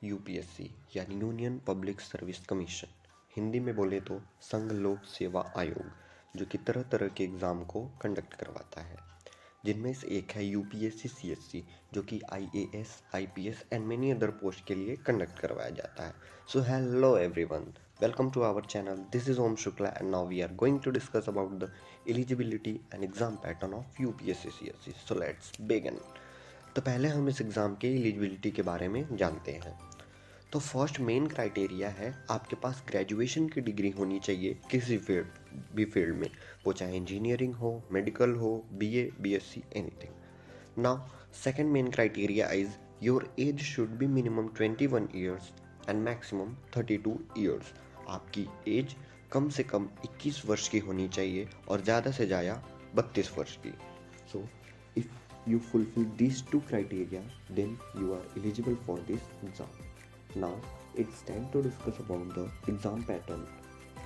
UPSC यानी union public service commission, Hindi में बोले तो संघ लोक सेवा आयोग, जो कि तरह तरह के एग्ज़ाम को कंडक्ट करवाता है, जिनमें से एक है यूपीएससी सीएससी, जो कि IAS, IPS and many other post के लिए कंडक्ट करवाया जाता है. So hello everyone, welcome to our channel. This is Om Shukla and now we are going to discuss about the eligibility and exam pattern of UPSC CSC. So let's begin. तो पहले हम इस exam के eligibility के बारे में जानते हैं. तो फर्स्ट मेन क्राइटेरिया है आपके पास ग्रेजुएशन की डिग्री होनी चाहिए किसी फील्ड में, वो चाहे इंजीनियरिंग हो, मेडिकल हो, BA, BSc, anything. Now second main criteria is your age should be minimum 21 years and maximum 32 years. आपकी एज कम से कम 21 वर्ष की होनी चाहिए और ज़्यादा से ज़्यादा 32 वर्ष की. So if you fulfill these two criteria, then you are eligible for this exam. Now it's time to discuss about the exam pattern.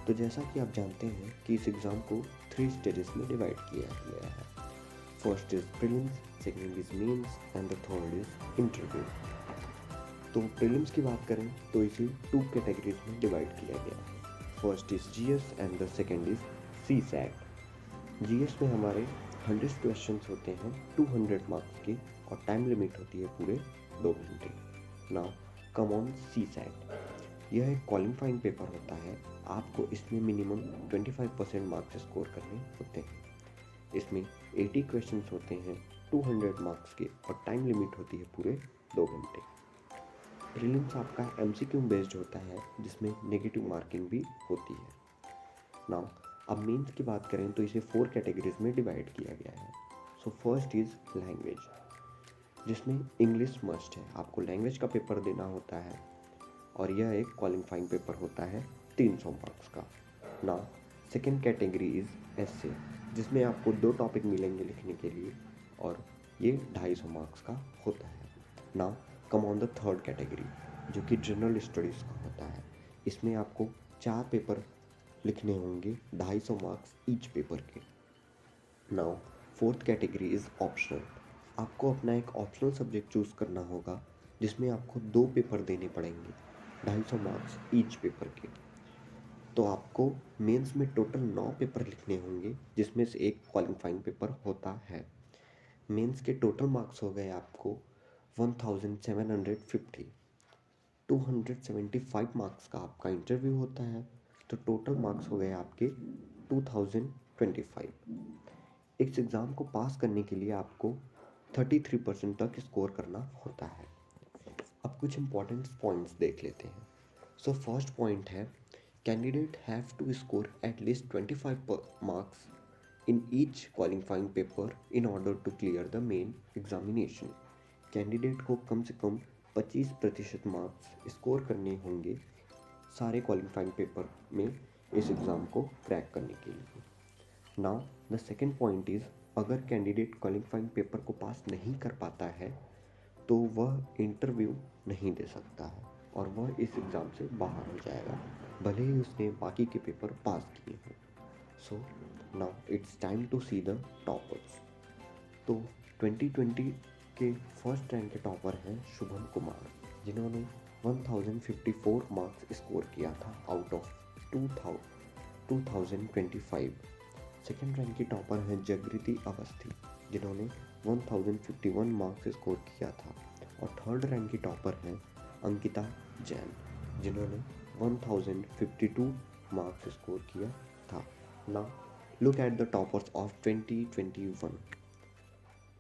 तो जैसा कि आप जानते हैं कि इस एग्ज़ाम को 3 स्टेजेस में डिवाइड किया गया है. First is prelims, second is mains and the third is interview. तो प्रीलिम्स की बात करें तो इसे 2 कैटेगरीज में डिवाइड किया गया है. First is GS and the second is CSAT. GS में हमारे 100 क्वेश्चंस होते हैं 200 मार्क्स के और टाइम लिमिट होती है पूरे 2 घंटे. Now come on CSAT. यह एक क्वालिफाइंग पेपर होता है. आपको इसमें मिनिमम 25% मार्क्स स्कोर करने होते हैं. इसमें 80 क्वेश्चंस होते हैं 200 मार्क्स के और टाइम लिमिट होती है पूरे 2 घंटे. प्रीलिम्स आपका एमसीक्यू बेस्ड होता है जिसमें नेगेटिव मार्किंग भी होती है. नाउ अब मेंस की बात करें तो इसे 4 कैटेगरीज में डिवाइड किया गया है. सो फर्स्ट इज लैंग्वेज, जिसमें इंग्लिश मस्ट है. आपको लैंग्वेज का पेपर देना होता है और यह एक क्वालिफाइंग पेपर होता है 300 मार्क्स का. नाउ सेकेंड कैटेगरी इज एसे, जिसमें आपको 2 टॉपिक मिलेंगे लिखने के लिए और ये 250 मार्क्स का होता है. Now come on the third category, जो कि जनरल स्टडीज़ का होता है. इसमें आपको 4 पेपर लिखने होंगे 250 मार्क्स ईच पेपर के. Now fourth category is optional. आपको अपना एक ऑप्शनल सब्जेक्ट चूज़ करना होगा जिसमें आपको 2 पेपर देने पड़ेंगे 250 मार्क्स ईच पेपर के. तो आपको मेंस में टोटल 9 पेपर लिखने होंगे जिसमें से एक क्वालिफाइंग पेपर होता है. मेंस के टोटल मार्क्स हो गए आपको 1750. 275 मार्क्स का आपका इंटरव्यू होता है, तो टोटल मार्क्स हो गए आपके 2025. इस एग्ज़ाम को पास करने के लिए आपको 33% तक स्कोर करना होता है. अब कुछ इंपॉर्टेंट पॉइंट्स देख लेते हैं. सो फर्स्ट पॉइंट है candidate have to score at least 25 marks in each qualifying paper in order to clear the main examination. Candidate को कम से कम 25% मार्क्स स्कोर करने होंगे सारे क्वालिफाइंग पेपर में इस एग्ज़ाम को क्रैक करने के लिए. Now the second point is अगर कैंडिडेट क्वालिफाइंग पेपर को पास नहीं कर पाता है तो वह इंटरव्यू नहीं दे सकता है और वह इस एग्ज़ाम से बाहर हो जाएगा भले ही उसने बाकी के पेपर पास किए हों. So now it's time to see the toppers. तो 2020 के फर्स्ट रैंक के टॉपर हैं शुभम कुमार, जिन्होंने 1054 मार्क्स स्कोर किया था आउट ऑफ 2025. सेकेंड रैंक की टॉपर हैं जगृति अवस्थी, जिन्होंने 1051 मार्क्स स्कोर किया था. और थर्ड रैंक की टॉपर हैं अंकिता जैन, जिन्होंने 1052 मार्क्स स्कोर किया था. Now look at the toppers of 2021.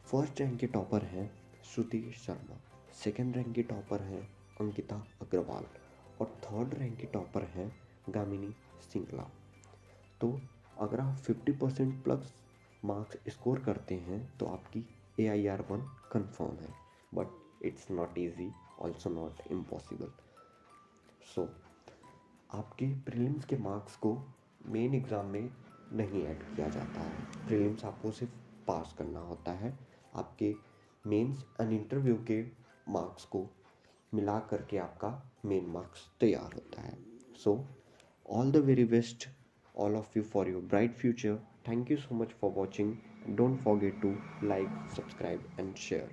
First rank के टॉपर हैं श्रुति शर्मा, सेकेंड रैंक की टॉपर हैं अंकिता अग्रवाल और थर्ड रैंक की टॉपर हैं गामिनी सिंगला. तो अगर आप 50% प्लस मार्क्स स्कोर करते हैं तो आपकी AIR1 कंफर्म है, but it's not easy, also not impossible. So आपके प्रीलिम्स के मार्क्स को मेन एग्ज़ाम में नहीं ऐड किया जाता है. प्रीलिम्स आपको सिर्फ पास करना होता है. आपके मेंस एंड इंटरव्यू के मार्क्स को मिला करके आपका मेन मार्क्स तैयार होता है. So all the very best all of you for your bright future. Thank you so much for watching. Don't forget to like, subscribe and share.